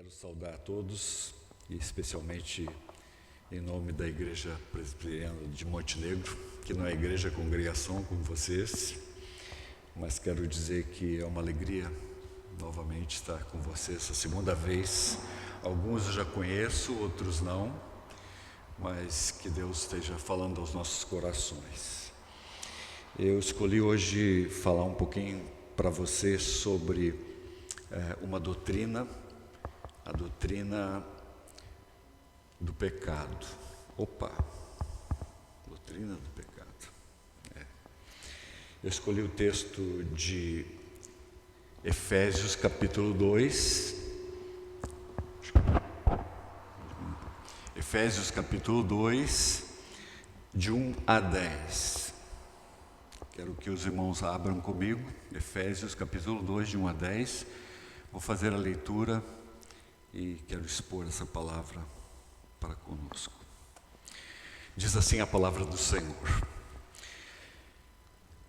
Quero saudar a todos, e especialmente em nome da Igreja Presbiteriana de Montenegro, que não é igreja, é congregação como vocês, mas quero dizer que é uma alegria novamente estar com vocês a segunda vez. Alguns eu já conheço, outros não, mas que Deus esteja falando aos nossos corações. Eu escolhi hoje falar um pouquinho para vocês sobre uma doutrina, a doutrina do pecado. Doutrina do pecado. Eu escolhi o texto de Efésios capítulo 2. Efésios capítulo 2, de 1 a 10. Quero que os irmãos abram comigo. Efésios capítulo 2, de 1 a 10. Vou fazer a leitura e quero expor essa palavra para conosco. Diz assim a palavra do Senhor: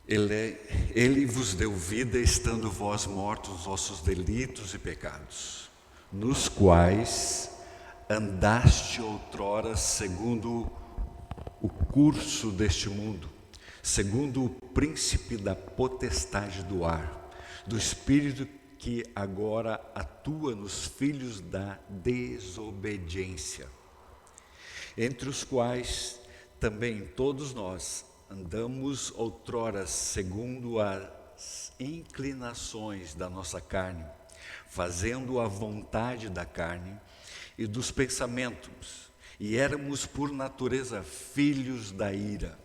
Ele vos deu vida, estando vós mortos nos vossos delitos e pecados, nos quais andaste outrora segundo o curso deste mundo, segundo o príncipe da potestade do ar, do espírito que agora atua nos filhos da desobediência, entre os quais também todos nós andamos outrora segundo as inclinações da nossa carne, fazendo a vontade da carne e dos pensamentos, e éramos por natureza filhos da ira,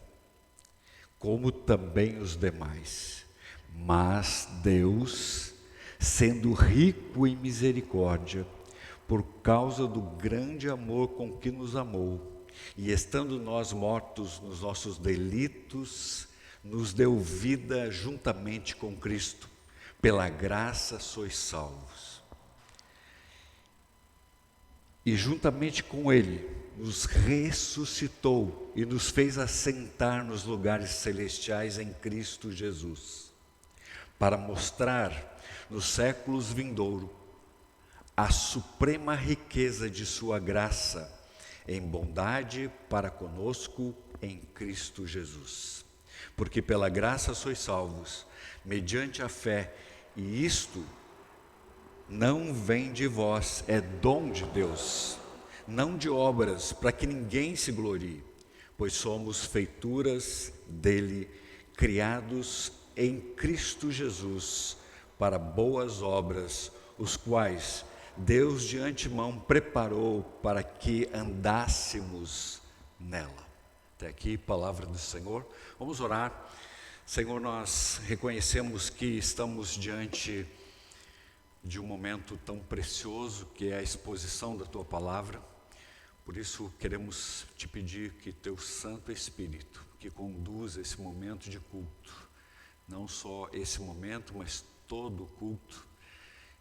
como também os demais. Mas Deus, sendo rico em misericórdia, por causa do grande amor com que nos amou, e estando nós mortos nos nossos delitos, nos deu vida juntamente com Cristo. Pela graça sois salvos. E juntamente com Ele nos ressuscitou e nos fez assentar nos lugares celestiais em Cristo Jesus, para mostrar nos séculos vindouros a suprema riqueza de sua graça em bondade para conosco em Cristo Jesus. Porque pela graça sois salvos, mediante a fé, e isto não vem de vós, é dom de Deus, não de obras, para que ninguém se glorie, pois somos feituras dele, criados em Cristo Jesus, para boas obras, os quais Deus de antemão preparou para que andássemos nela. Até aqui, palavra do Senhor. Vamos orar. Senhor, nós reconhecemos que estamos diante de um momento tão precioso que é a exposição da Tua Palavra. Por isso queremos te pedir que Teu Santo Espírito, que conduza esse momento de culto, não só esse momento, mas todo o culto,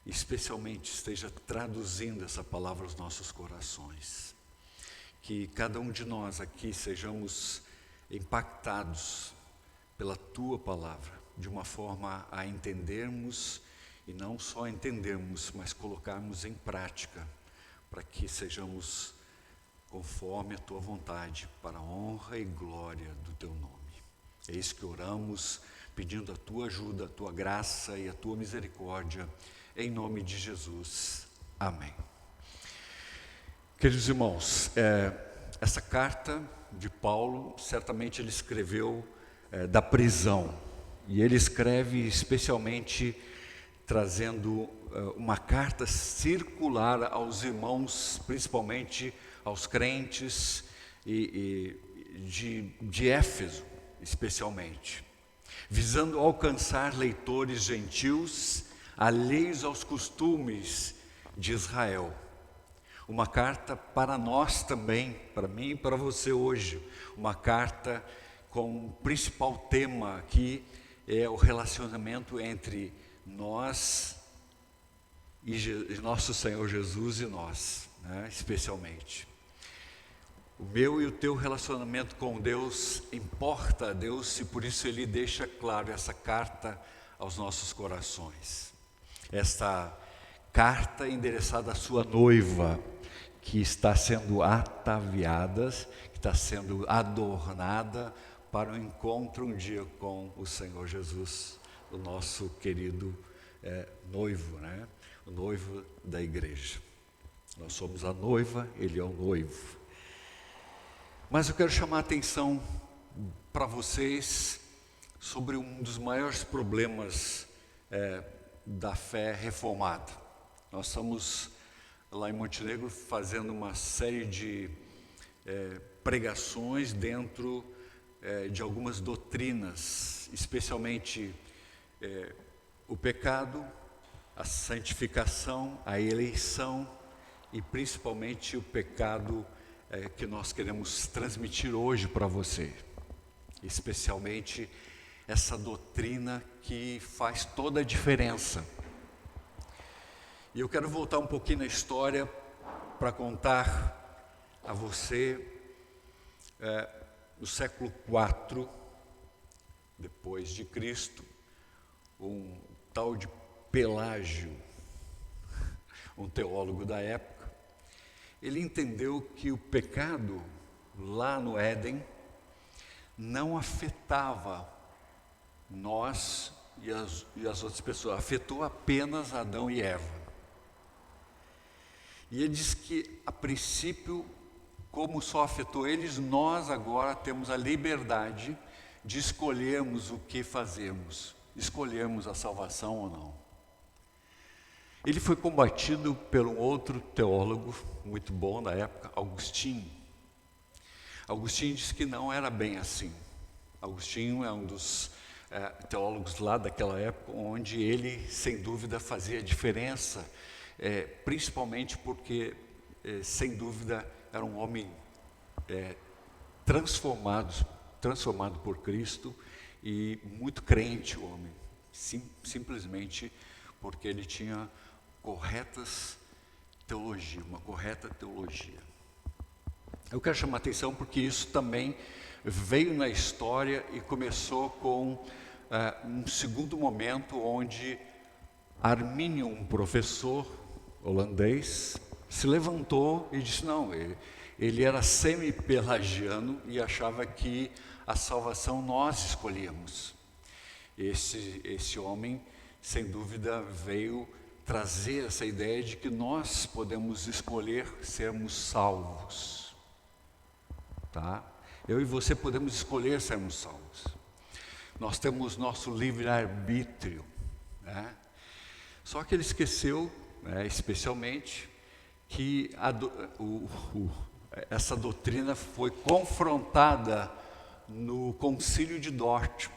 especialmente esteja traduzindo essa palavra aos nossos corações. Que cada um de nós aqui sejamos impactados pela Tua Palavra, de uma forma a entendermos, e não só entendermos, mas colocarmos em prática, para que sejamos conforme a Tua vontade, para a honra e glória do Teu nome. É isso que oramos, pedindo a Tua ajuda, a Tua graça e a Tua misericórdia, em nome de Jesus. Amém. Queridos irmãos, essa carta de Paulo, certamente ele escreveu da prisão, e ele escreve especialmente trazendo uma carta circular aos irmãos, principalmente aos crentes de Éfeso, especialmente, visando alcançar leitores gentios alheios aos costumes de Israel. Uma carta para nós também, para mim e para você hoje, uma carta com o principal tema aqui é o relacionamento entre nós e nosso Senhor Jesus e nós, né, especialmente. O meu e o teu relacionamento com Deus importa a Deus, e por isso Ele deixa claro essa carta aos nossos corações. Esta carta endereçada à sua noiva, que está sendo ataviada, que está sendo adornada para o encontro um dia com o Senhor Jesus, o nosso querido noivo, né? O noivo da igreja. Nós somos a noiva, ele é o noivo. Mas eu quero chamar a atenção para vocês sobre um dos maiores problemas da fé reformada. Nós estamos lá em Montenegro fazendo uma série de pregações dentro de algumas doutrinas, especialmente o pecado, a santificação, a eleição e principalmente o pecado que nós queremos transmitir hoje para você, especialmente essa doutrina que faz toda a diferença. E eu quero voltar um pouquinho na história para contar a você, no século IV depois de Cristo, um tal de Pelágio, um teólogo da época, ele entendeu que o pecado lá no Éden não afetava nós e as outras pessoas, afetou apenas Adão e Eva. E ele diz que, a princípio, como só afetou eles, nós agora temos a liberdade de escolhermos o que fazemos, escolhermos a salvação ou não. Ele foi combatido por um outro teólogo muito bom na época, Agostinho. Agostinho disse que não era bem assim. Agostinho é um dos teólogos lá daquela época, onde ele, sem dúvida, fazia diferença, principalmente porque, sem dúvida, era um homem transformado por Cristo e muito crente o homem, simplesmente porque ele tinha uma correta teologia. Eu quero chamar a atenção porque isso também veio na história e começou com um segundo momento onde Arminio, um professor holandês, se levantou e disse, não, ele era semi-pelagiano e achava que a salvação nós escolhíamos. Esse homem, sem dúvida, veio trazer essa ideia de que nós podemos escolher sermos salvos. Tá? Eu e você podemos escolher sermos salvos. Nós temos nosso livre-arbítrio, né? Só que ele esqueceu, especialmente, que essa doutrina foi confrontada no Concílio de Dort,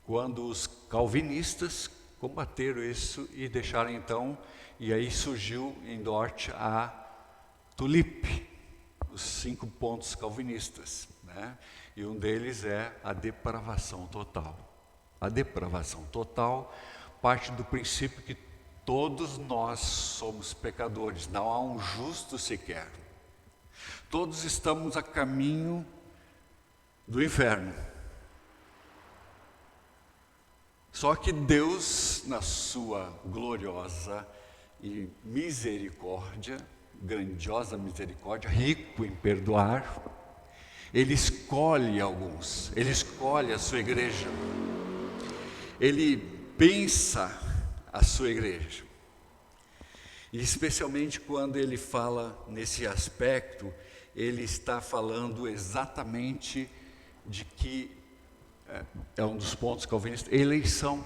quando os calvinistas combateram isso e deixaram então, e aí surgiu em Dort a Tulip, os 5 pontos calvinistas, né? E um deles é a depravação total. A depravação total parte do princípio que todos nós somos pecadores, não há um justo sequer. Todos estamos a caminho do inferno. Só que Deus, na sua gloriosa e misericórdia, grandiosa misericórdia, rico em perdoar, Ele escolhe alguns, Ele escolhe a sua igreja, Ele pensa a sua igreja. E especialmente quando Ele fala nesse aspecto, Ele está falando exatamente de que é um dos pontos calvinistas, eleição,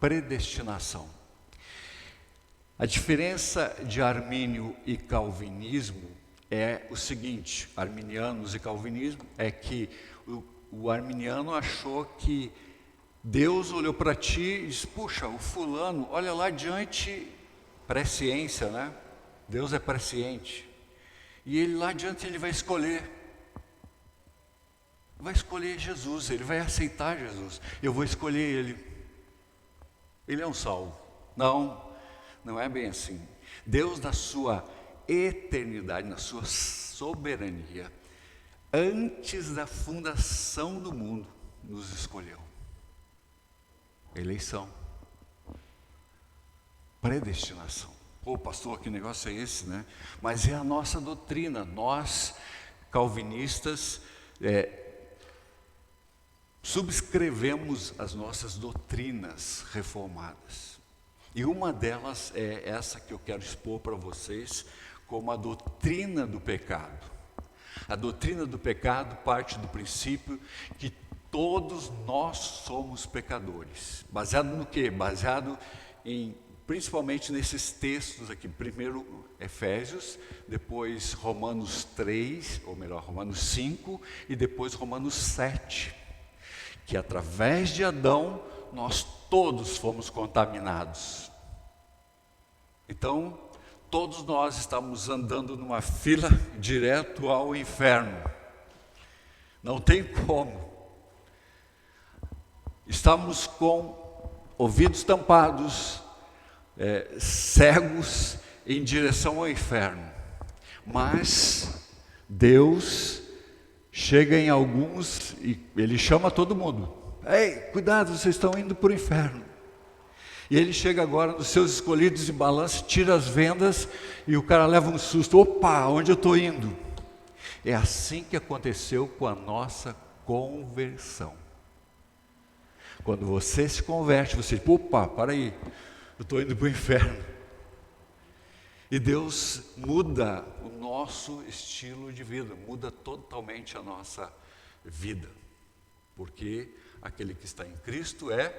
predestinação. A diferença de Armínio e calvinismo é o seguinte, arminianos e calvinismo, é que o arminiano achou que Deus olhou para ti e disse, puxa, o fulano, olha lá adiante, presciência, né? Deus é presciente. E ele lá adiante ele vai escolher Jesus, ele vai aceitar Jesus. Eu vou escolher ele. Ele é um salvo. Não é bem assim. Deus, na sua eternidade, na sua soberania, antes da fundação do mundo, nos escolheu. Eleição. Predestinação. Pô, pastor, que negócio é esse, né? Mas é a nossa doutrina. Nós, calvinistas, subscrevemos as nossas doutrinas reformadas. E uma delas é essa que eu quero expor para vocês como a doutrina do pecado. A doutrina do pecado parte do princípio que todos nós somos pecadores. Baseado no quê? Baseado principalmente nesses textos aqui. Primeiro Efésios, depois Romanos 3, ou melhor, Romanos 5, e depois Romanos 7. Que através de Adão, nós todos fomos contaminados. Então, todos nós estamos andando numa fila direto ao inferno. Não tem como. Estamos com ouvidos tampados, cegos em direção ao inferno. Mas Deus chega em alguns e Ele chama todo mundo. Ei, cuidado, vocês estão indo para o inferno. E Ele chega agora nos seus escolhidos e balança, tira as vendas e o cara leva um susto. Opa, onde eu estou indo? É assim que aconteceu com a nossa conversão. Quando você se converte, você diz, opa, para aí, eu estou indo para o inferno. E Deus muda o nosso estilo de vida, muda totalmente a nossa vida. Porque aquele que está em Cristo é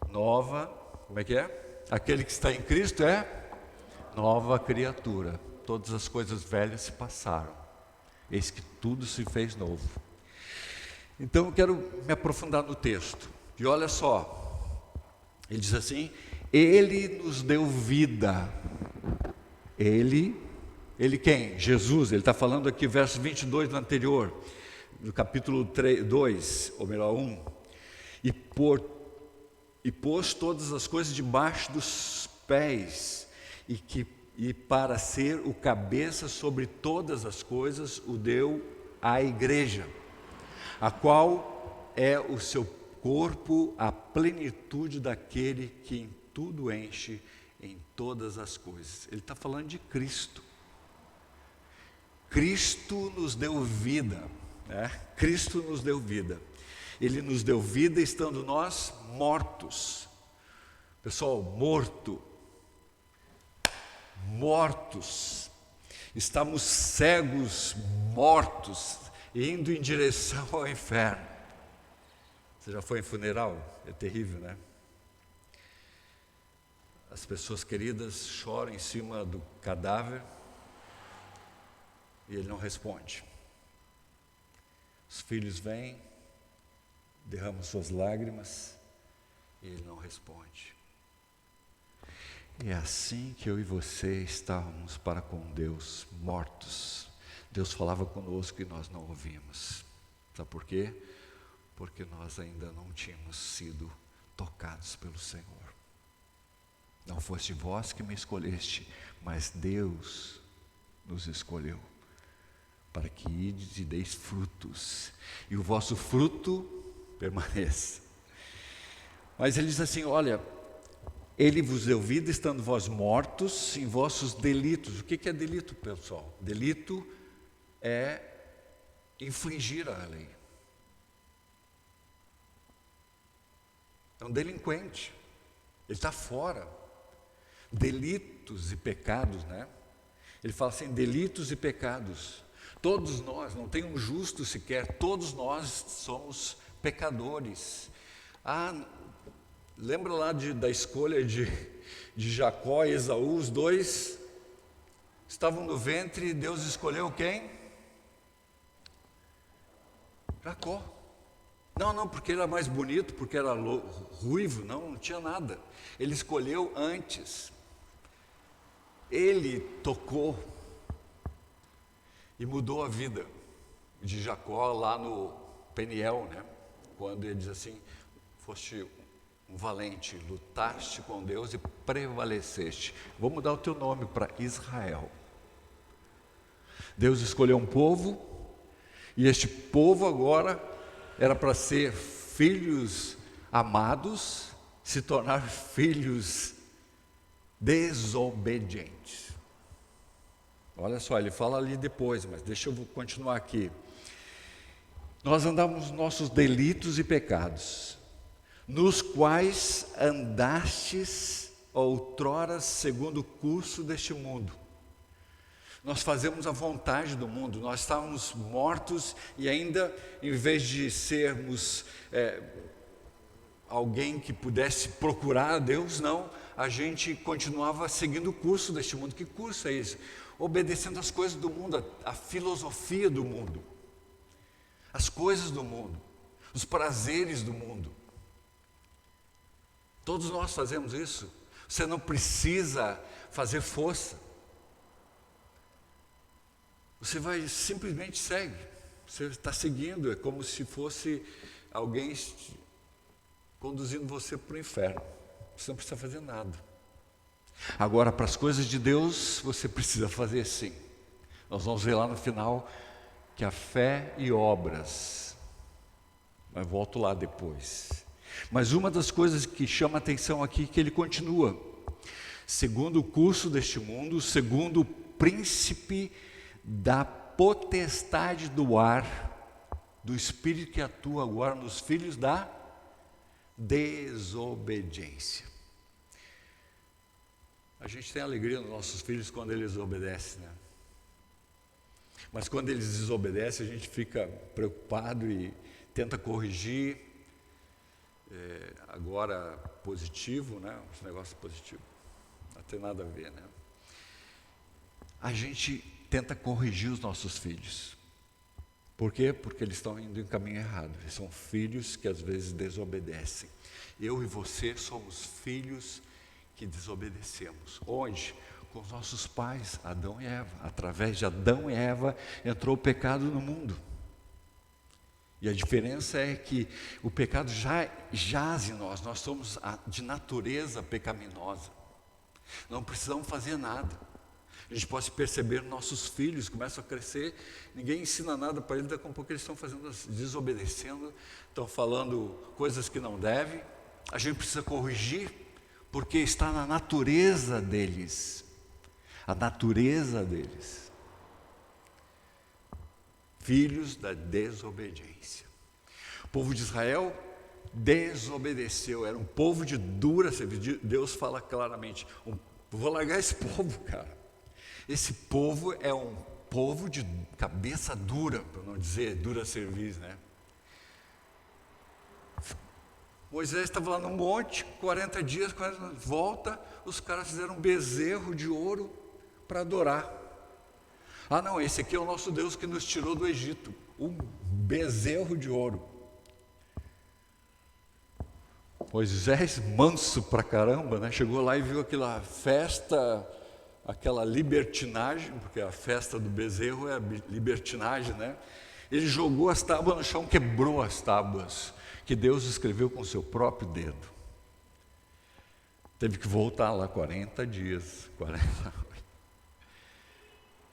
nova, como é que é? Aquele que está em Cristo é nova criatura. Todas as coisas velhas se passaram. Eis que tudo se fez novo. Então eu quero me aprofundar no texto. E olha só, ele diz assim, Ele nos deu vida. Ele quem? Jesus. Ele está falando aqui, verso 22 do anterior, no capítulo 2, ou melhor, 1. E pôs todas as coisas debaixo dos pés, e para ser o cabeça sobre todas as coisas, o deu à igreja, a qual é o seu corpo, a plenitude daquele que em tudo enche em todas as coisas. Ele está falando de Cristo. Cristo nos deu vida, né? Cristo nos deu vida. Ele nos deu vida estando nós mortos. Pessoal, mortos. Estamos cegos, mortos, indo em direção ao inferno. Você já foi em funeral? É terrível, né? As pessoas queridas choram em cima do cadáver e ele não responde. Os filhos vêm, derramam suas lágrimas e ele não responde. É assim que eu e você estávamos para com Deus, mortos. Deus falava conosco e nós não ouvimos. Sabe por quê? Porque nós ainda não tínhamos sido tocados pelo Senhor. Não foste vós que me escolheste, mas Deus nos escolheu, para que ides e deis frutos, e o vosso fruto permaneça. Mas ele diz assim, olha, Ele vos deu vida estando vós mortos em vossos delitos. O que é delito, pessoal? Delito é infringir a lei. É um delinquente, ele está fora. Delitos e pecados, né? Ele fala assim, delitos e pecados. Todos nós, não tem um justo sequer, todos nós somos pecadores. Lembra lá da escolha de Jacó e Esaú, os dois estavam no ventre e Deus escolheu quem? Jacó. Não, porque ele era mais bonito, porque era ruivo, não tinha nada. Ele escolheu antes. Ele tocou e mudou a vida de Jacó lá no Peniel, né? Quando ele diz assim, foste um valente, lutaste com Deus e prevaleceste. Vou mudar o teu nome para Israel. Deus escolheu um povo, e este povo agora era para ser filhos amados, se tornar filhos desobedientes. Olha só, ele fala ali depois, mas deixa eu continuar aqui. Nós andamos nos nossos delitos e pecados, nos quais andastes outrora segundo o curso deste mundo. Nós fazemos a vontade do mundo, nós estávamos mortos e ainda, em vez de sermos alguém que pudesse procurar a Deus, não, a gente continuava seguindo o curso deste mundo. Que curso é esse? Obedecendo às coisas do mundo, a filosofia do mundo, as coisas do mundo, os prazeres do mundo. Todos nós fazemos isso. Você não precisa fazer força. Você vai, simplesmente segue. Você está seguindo, é como se fosse alguém conduzindo você para o inferno. Você não precisa fazer nada. Agora, para as coisas de Deus, você precisa fazer sim. Nós vamos ver lá no final que a fé e obras, mas volto lá depois. Mas uma das coisas que chama a atenção aqui é que ele continua. Segundo o curso deste mundo, segundo o príncipe da potestade do ar, do espírito que atua agora nos filhos da desobediência. A gente tem alegria nos nossos filhos quando eles obedecem, né? Mas quando eles desobedecem, a gente fica preocupado e tenta corrigir. Agora positivo, né? Os negócios positivos, não tem nada a ver, né? A gente tenta corrigir os nossos filhos. Por quê? Porque eles estão indo em caminho errado. Eles são filhos que às vezes desobedecem. Eu e você somos filhos que desobedecemos. Onde? Com os nossos pais, Adão e Eva. Através de Adão e Eva entrou o pecado no mundo. E a diferença é que o pecado já jaz em nós. Nós somos de natureza pecaminosa. Não precisamos fazer nada. A gente pode perceber nossos filhos começam a crescer, ninguém ensina nada para eles, daqui a pouco eles estão desobedecendo, estão falando coisas que não devem. A gente precisa corrigir, porque está na natureza deles. A natureza deles. Filhos da desobediência. O povo de Israel desobedeceu, era um povo de dura serviço. Deus fala claramente, vou largar esse povo, cara. Esse povo é um povo de cabeça dura, para não dizer dura serviço, né? Moisés estava lá no monte, 40 dias, quando volta, os caras fizeram um bezerro de ouro para adorar. Ah não, esse aqui é o nosso Deus que nos tirou do Egito, um bezerro de ouro. Moisés, manso pra caramba, né? Chegou lá e viu aquela festa, aquela libertinagem, porque a festa do bezerro é a libertinagem, né? Ele jogou as tábuas no chão, quebrou as tábuas que Deus escreveu com o seu próprio dedo. Teve que voltar lá 40 dias,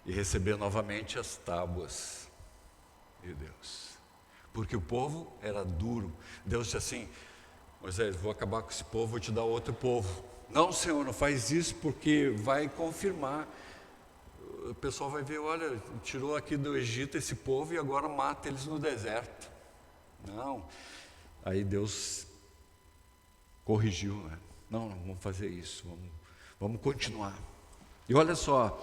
e receber novamente as tábuas de Deus. Porque o povo era duro. Deus disse assim, Moisés, vou acabar com esse povo, vou te dar outro povo. Não, Senhor, não faz isso porque vai confirmar. O pessoal vai ver, olha, tirou aqui do Egito esse povo e agora mata eles no deserto. Não. Aí Deus corrigiu, né? Não, vamos fazer isso, vamos continuar. E olha só,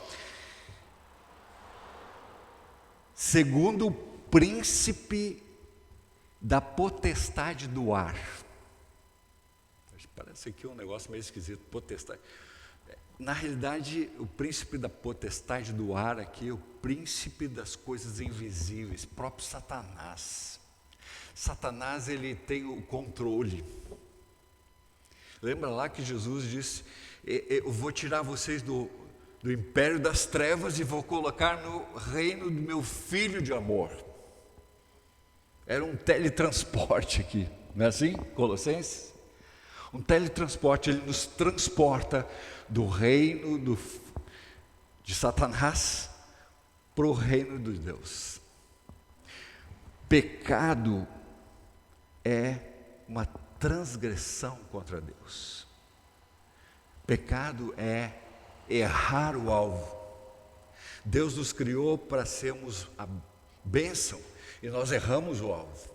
segundo o príncipe da potestade do ar. Parece aqui um negócio meio esquisito, potestade. Na realidade, o príncipe da potestade do ar aqui é o príncipe das coisas invisíveis, próprio Satanás. Satanás, ele tem o controle. Lembra lá que Jesus disse, eu vou tirar vocês do império das trevas e vou colocar no reino do meu filho de amor. Era um teletransporte aqui, não é assim? Colossenses? Um teletransporte, ele nos transporta do reino de Satanás para o reino de Deus. Pecado é uma transgressão contra Deus. Pecado é errar o alvo. Deus nos criou para sermos a bênção e nós erramos o alvo.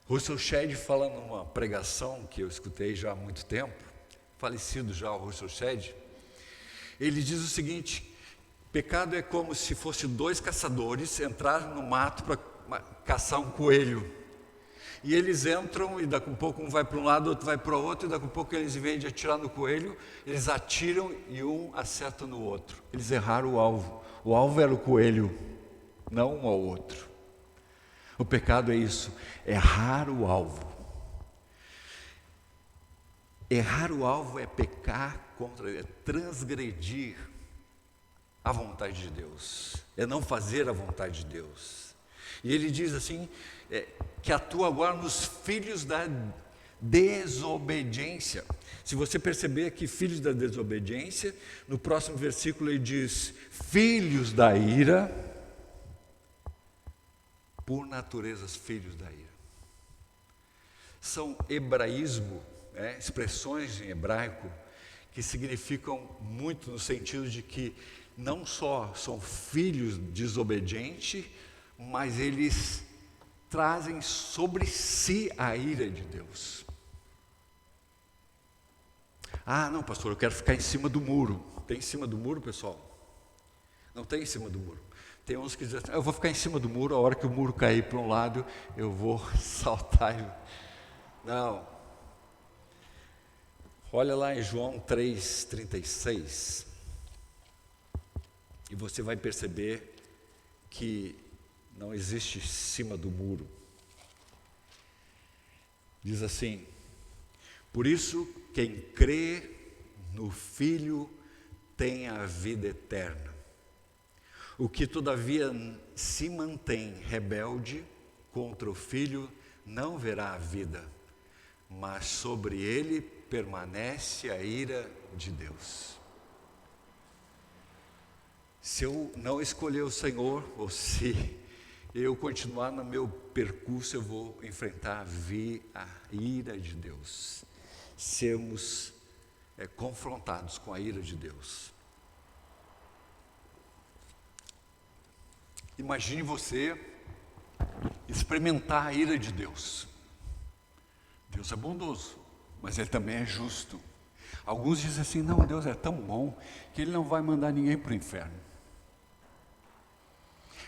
Russell Shedd fala numa pregação que eu escutei já há muito tempo, falecido já o Russell Shedd, ele diz o seguinte: pecado é como se fosse dois caçadores entrarem no mato para caçar um coelho. E eles entram e daqui a pouco um vai para um lado, outro vai para o outro, e daqui a pouco eles, em vez de atirar no coelho, eles atiram e um acerta no outro. Eles erraram o alvo. O alvo era o coelho, não um ao outro. O pecado é isso, errar o alvo. Errar o alvo é pecar contra, é transgredir a vontade de Deus, é não fazer a vontade de Deus. E ele diz assim, que atua agora nos filhos da desobediência. Se você perceber aqui, filhos da desobediência, no próximo versículo ele diz, filhos da ira, por natureza, filhos da ira. São hebraísmo, expressões em hebraico, que significam muito no sentido de que não só são filhos desobedientes, mas eles trazem sobre si a ira de Deus. Ah, não, pastor, eu quero ficar em cima do muro. Tem em cima do muro, pessoal? Não tem em cima do muro. Tem uns que dizem assim, eu vou ficar em cima do muro, a hora que o muro cair para um lado, eu vou saltar. Não. Olha lá em João 3,36, e você vai perceber que não existe cima do muro. Diz assim, por isso quem crê no Filho tem a vida eterna. O que todavia se mantém rebelde contra o Filho não verá a vida, mas sobre ele permanece a ira de Deus. Se eu não escolher o Senhor, ou se eu continuar no meu percurso, eu vou enfrentar a ira de Deus. Sermos confrontados com a ira de Deus. Imagine você experimentar a ira de Deus. Deus é bondoso, mas Ele também é justo. Alguns dizem assim, não, Deus é tão bom que Ele não vai mandar ninguém para o inferno.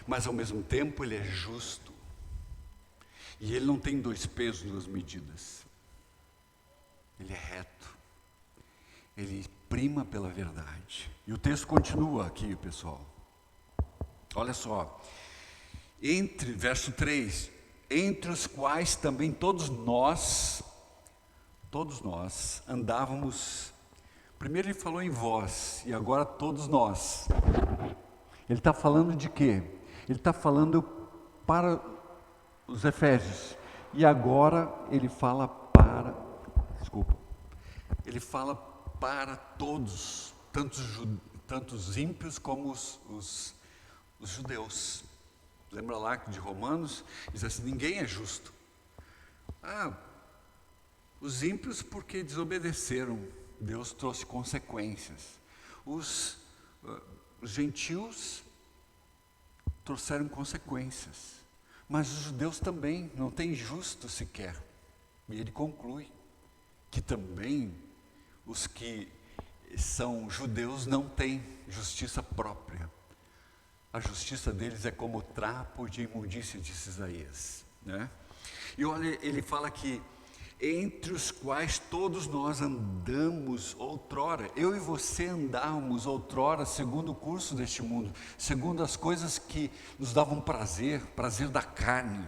Mas ao mesmo tempo Ele é justo. E Ele não tem dois pesos, duas medidas. Ele é reto. Ele prima pela verdade. E o texto continua aqui, pessoal. Olha só, verso 3, entre os quais também todos nós andávamos, primeiro ele falou em vós, e agora todos nós. Ele está falando de quê? Ele está falando para os Efésios, e agora ele fala ele fala para todos, tanto os ímpios como os judeus. Lembra lá de Romanos? Diz assim, ninguém é justo. Os ímpios porque desobedeceram, Deus trouxe consequências. Os gentios trouxeram consequências, mas os judeus também, não tem justo sequer. E ele conclui que também os que são judeus não têm justiça própria. A justiça deles é como trapo de imundícia, disse Isaías, né? E olha, ele fala que entre os quais todos nós andamos outrora, eu e você andávamos outrora segundo o curso deste mundo, segundo as coisas que nos davam prazer da carne.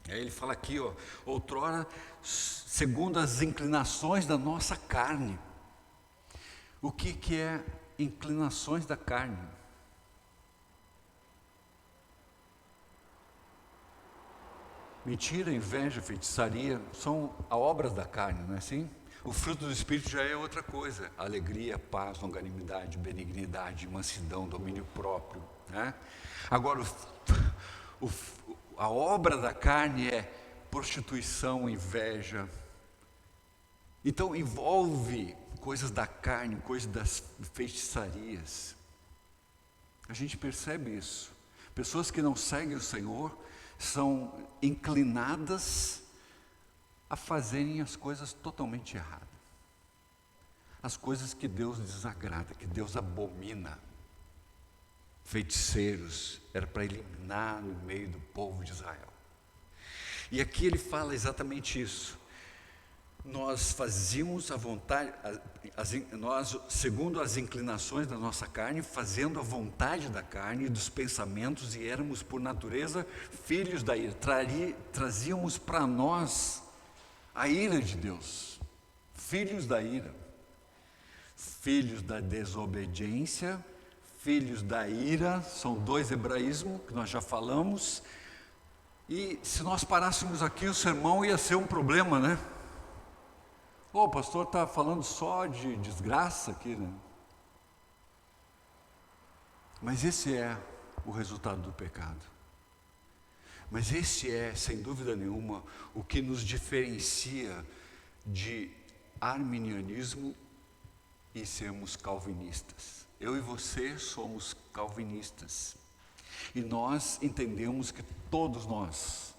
Aí ele fala aqui, outrora, segundo as inclinações da nossa carne. O que é inclinações da carne? Mentira, inveja, feitiçaria, são a obras da carne, não é assim? O fruto do Espírito já é outra coisa, alegria, paz, longanimidade, benignidade, mansidão, domínio próprio, né? Agora, a obra da carne é prostituição, inveja, Então envolve coisas da carne, coisas das feitiçarias. A gente percebe isso. Pessoas que não seguem o Senhor são inclinadas a fazerem as coisas totalmente erradas. As coisas que Deus desagrada, que Deus abomina. Feiticeiros, era para eliminar no meio do povo de Israel. E aqui ele fala exatamente isso. Nós fazíamos a vontade, nós, segundo as inclinações da nossa carne, fazendo a vontade da carne e dos pensamentos, e éramos por natureza filhos da ira. Trazíamos para nós a ira de Deus, filhos da ira, filhos da desobediência, filhos da ira, são dois hebraísmos que nós já falamos, e se nós parássemos aqui o sermão ia ser um problema, né? O pastor está falando só de desgraça aqui, né? Mas esse é o resultado do pecado. Mas esse é, sem dúvida nenhuma, o que nos diferencia de arminianismo e sermos calvinistas. Eu e você somos calvinistas. E nós entendemos que todos nós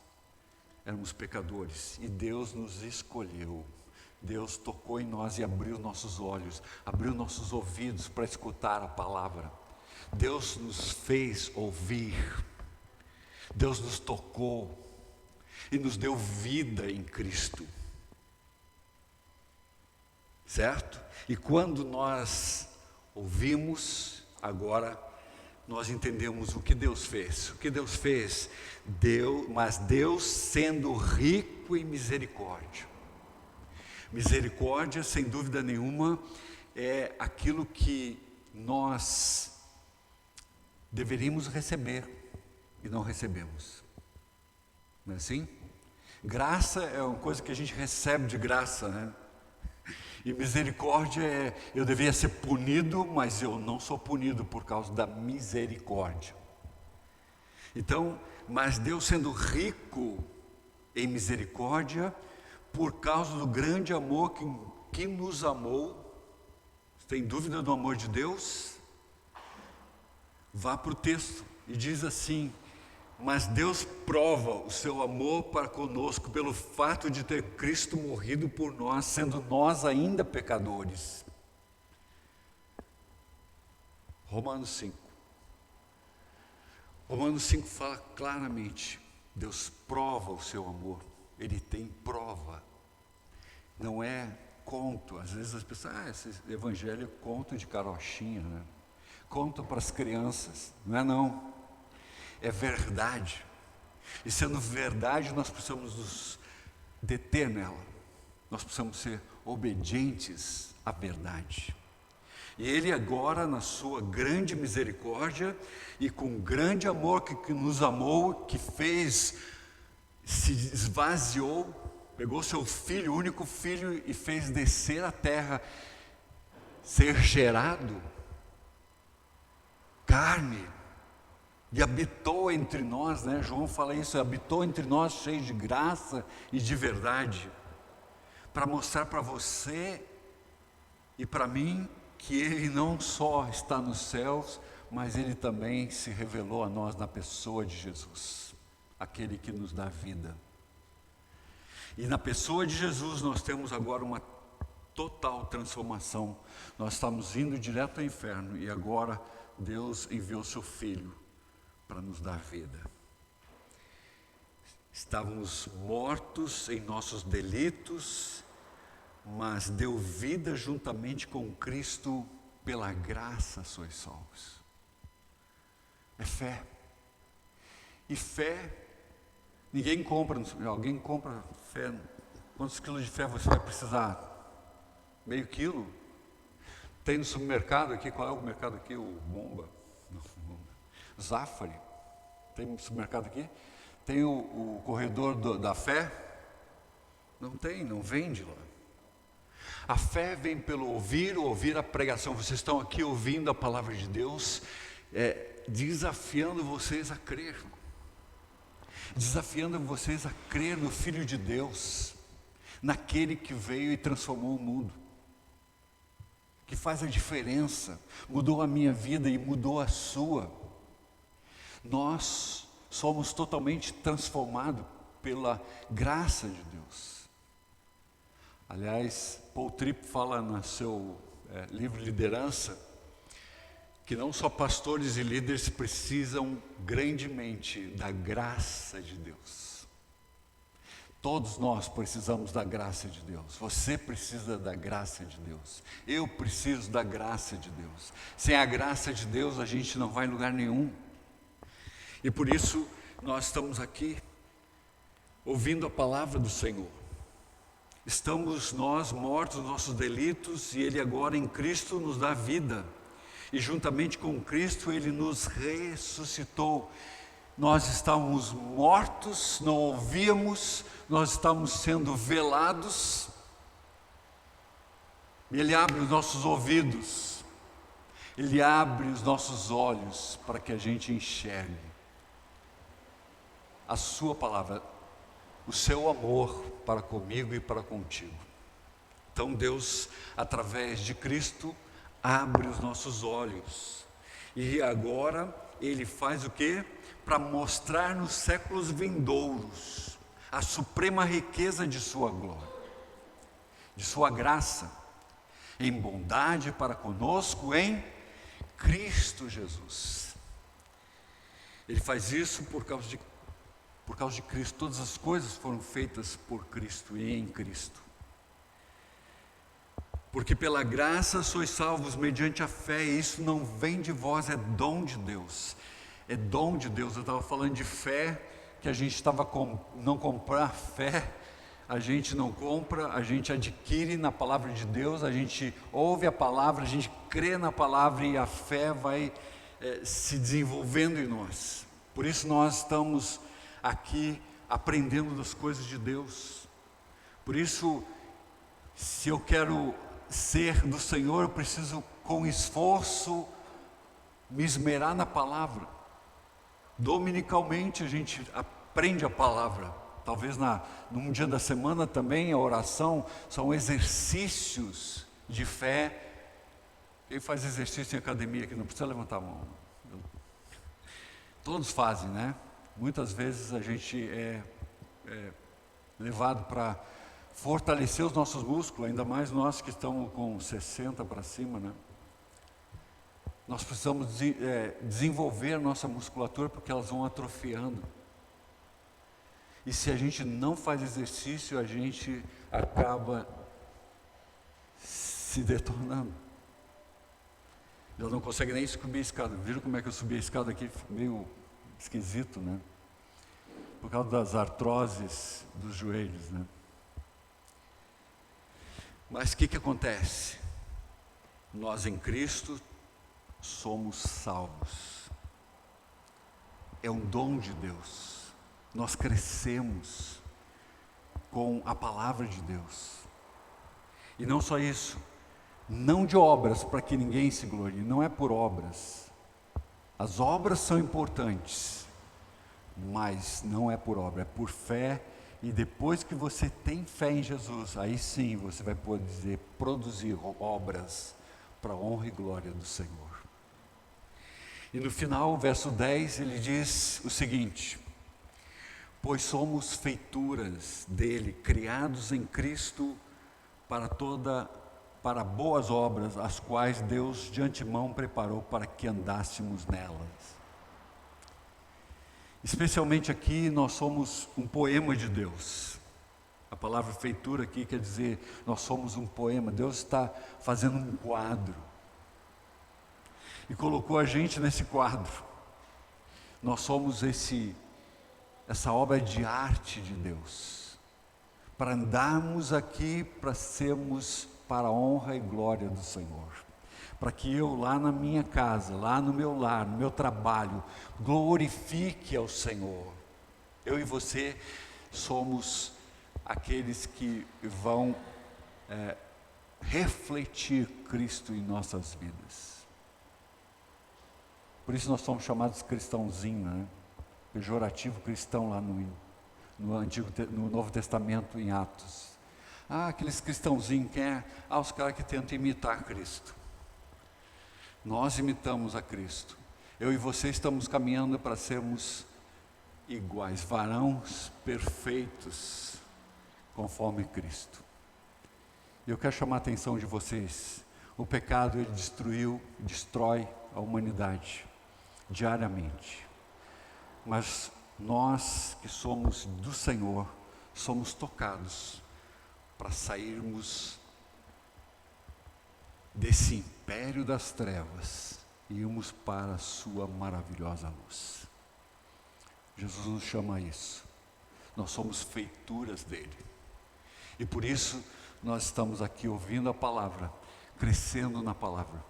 éramos pecadores e Deus nos escolheu. Deus tocou em nós e abriu nossos olhos, abriu nossos ouvidos para escutar a palavra. Deus nos fez ouvir, Deus nos tocou e nos deu vida em Cristo. Certo? E quando nós ouvimos, agora nós entendemos o que Deus fez. O que Deus fez? Mas Deus sendo rico em misericórdia. Misericórdia, sem dúvida nenhuma, é aquilo que nós deveríamos receber e não recebemos. Não é assim? Graça é uma coisa que a gente recebe de graça, né? E misericórdia é, eu deveria ser punido, mas eu não sou punido por causa da misericórdia. Então, mas Deus sendo rico em misericórdia, por causa do grande amor que nos amou, tem dúvida do amor de Deus? Vá para o texto e diz assim: mas Deus prova o seu amor para conosco pelo fato de ter Cristo morrido por nós, sendo nós ainda pecadores. Romanos 5. Romanos 5 fala claramente, Deus prova o seu amor. Ele tem prova, não é conto. Às vezes as pessoas, esse evangelho é conto de carochinha, né? Conto para as crianças, não é não, é verdade. E sendo verdade, nós precisamos nos deter nela, nós precisamos ser obedientes à verdade. E Ele agora, na sua grande misericórdia e com grande amor que nos amou, que fez, se esvaziou, pegou seu filho, o único filho, e fez descer à terra, ser gerado, carne, e habitou entre nós, né? João fala isso, habitou entre nós cheio de graça e de verdade, para mostrar para você e para mim que Ele não só está nos céus, mas Ele também se revelou a nós na pessoa de Jesus, aquele que nos dá vida. E na pessoa de Jesus nós temos agora uma total transformação. Nós estamos indo direto ao inferno e agora Deus enviou seu Filho para nos dar vida. Estávamos mortos em nossos delitos, mas deu vida juntamente com Cristo, pela graça sois salvos. É fé. E fé, ninguém compra, alguém compra fé. Quantos quilos de fé você vai precisar? Meio quilo? Tem no supermercado aqui, qual é o mercado aqui? O Bomba? Zafari? Tem no supermercado aqui? Tem o corredor da fé? Não tem, não vende lá. A fé vem pelo ouvir a pregação. Vocês estão aqui ouvindo a palavra de Deus, desafiando vocês a crer. Desafiando vocês a crer no Filho de Deus, naquele que veio e transformou o mundo, que faz a diferença, mudou a minha vida e mudou a sua. Nós somos totalmente transformados pela graça de Deus. Aliás, Paul Tripp fala no seu livro Liderança, que não só pastores e líderes precisam grandemente da graça de Deus. Todos nós precisamos da graça de Deus. Você precisa da graça de Deus. Eu preciso da graça de Deus. Sem a graça de Deus, a gente não vai em lugar nenhum. E por isso, nós estamos aqui, ouvindo a palavra do Senhor. Estamos nós mortos nos nossos delitos, e Ele agora em Cristo nos dá vida. E juntamente com Cristo Ele nos ressuscitou. Nós estávamos mortos, não ouvíamos, nós estávamos sendo velados. Ele abre os nossos ouvidos, Ele abre os nossos olhos para que a gente enxergue a sua palavra, o seu amor para comigo e para contigo. Então Deus, através de Cristo, abre os nossos olhos, e agora Ele faz o quê? Para mostrar nos séculos vindouros a suprema riqueza de sua glória, de sua graça, em bondade para conosco em Cristo Jesus. Ele faz isso por causa de Cristo. Todas as coisas foram feitas por Cristo e em Cristo. Porque pela graça sois salvos mediante a fé, e isso não vem de vós, é dom de Deus. É dom de Deus. Eu estava falando de fé, que a gente estava não comprar fé, a gente não compra, a gente adquire na palavra de Deus, a gente ouve a palavra, a gente crê na palavra, e a fé vai se desenvolvendo em nós. Por isso nós estamos aqui aprendendo das coisas de Deus. Por isso, se eu quero ser do Senhor, eu preciso com esforço me esmerar na palavra. Dominicalmente a gente aprende a palavra. Talvez num dia da semana também a oração são exercícios de fé. Quem faz exercício em academia aqui não precisa levantar a mão. Todos fazem, né? Muitas vezes a gente é levado para fortalecer os nossos músculos, ainda mais nós que estamos com 60 para cima, né? Nós precisamos desenvolver a nossa musculatura, porque elas vão atrofiando. E se a gente não faz exercício, a gente acaba se detonando. Eu não consigo nem subir a escada. Viram como é que eu subi a escada aqui? Meio esquisito, né? Por causa das artroses dos joelhos, né? Mas o que acontece? Nós em Cristo somos salvos. É um dom de Deus. Nós crescemos com a palavra de Deus. E não só isso, não de obras para que ninguém se glorie, não é por obras. As obras são importantes, mas não é por obra, é por fé. E depois que você tem fé em Jesus, aí sim você vai poder produzir obras para a honra e glória do Senhor. E no final, verso 10, ele diz o seguinte: pois somos feituras dele, criados em Cristo para boas obras, as quais Deus de antemão preparou para que andássemos nelas. Especialmente aqui, nós somos um poema de Deus. A palavra feitura aqui quer dizer, nós somos um poema. Deus está fazendo um quadro e colocou a gente nesse quadro. Nós somos essa obra de arte de Deus, para andarmos aqui, para sermos para a honra e glória do Senhor. Para que eu lá na minha casa, lá no meu lar, no meu trabalho, glorifique ao Senhor. Eu e você somos aqueles que vão refletir Cristo em nossas vidas. Por isso nós somos chamados cristãozinho, né? Pejorativo cristão lá no Novo Testamento, em Atos. Ah, aqueles cristãozinhos, quem é? Ah, os caras que tentam imitar Cristo. Nós imitamos a Cristo. Eu e você estamos caminhando para sermos iguais, varões perfeitos, conforme Cristo. Eu quero chamar a atenção de vocês. O pecado, ele destrói a humanidade diariamente. Mas nós que somos do Senhor, somos tocados para sairmos desse império das trevas e irmos para a sua maravilhosa luz. Jesus nos chama a isso. Nós somos feituras dele. E por isso nós estamos aqui ouvindo a palavra, crescendo na palavra,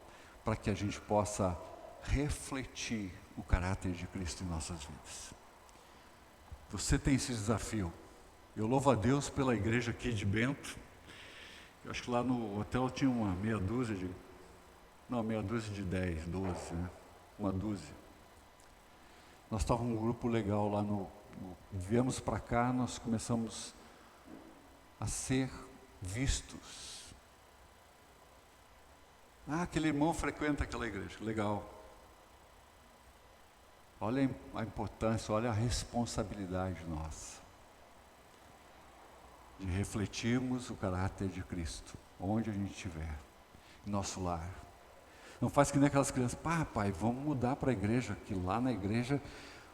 para que a gente possa refletir o caráter de Cristo em nossas vidas. Você tem esse desafio. Eu louvo a Deus pela igreja aqui de Bento. Eu acho que lá no hotel tinha meia dúzia de 10, 12, né? Uma dúzia. Nós estávamos um grupo legal lá viemos para cá, nós começamos a ser vistos. Ah, aquele irmão frequenta aquela igreja, legal. Olha a importância, olha a responsabilidade nossa de refletirmos o caráter de Cristo, onde a gente estiver, em nosso lar. Não faz que nem aquelas crianças, pai, vamos mudar para a igreja, que lá na igreja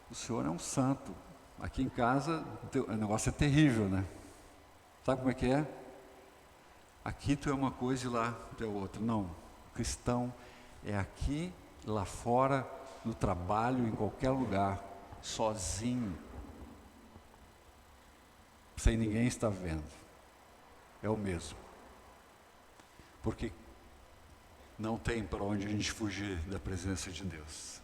o senhor é um santo. Aqui em casa o negócio é terrível, né? Sabe como é que é? Aqui tu é uma coisa e lá tu é outra. Não, o cristão é aqui, lá fora, no trabalho, em qualquer lugar, sozinho, sem ninguém estar vendo. É o mesmo. Porque não tem para onde a gente fugir da presença de Deus.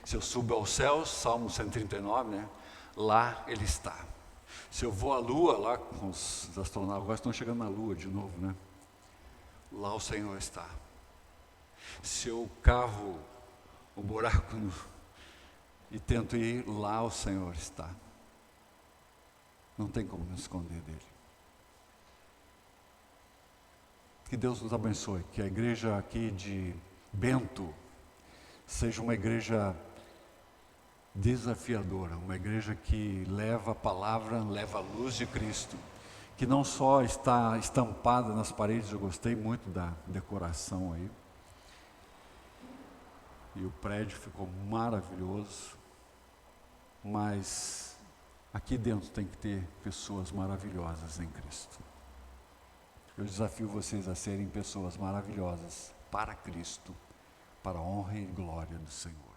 Se eu subo aos céus, Salmo 139, né? Lá Ele está. Se eu vou à lua, lá com os astronautas, agora estão chegando na lua de novo, né? Lá o Senhor está. Se eu cavo o buraco e tento ir, lá o Senhor está. Não tem como me esconder dele. Que Deus nos abençoe, que a igreja aqui de Bento seja uma igreja desafiadora, uma igreja que leva a palavra, leva a luz de Cristo, que não só está estampada nas paredes, eu gostei muito da decoração aí, e o prédio ficou maravilhoso, mas aqui dentro tem que ter pessoas maravilhosas em Cristo. Eu desafio vocês a serem pessoas maravilhosas para Cristo, para a honra e glória do Senhor.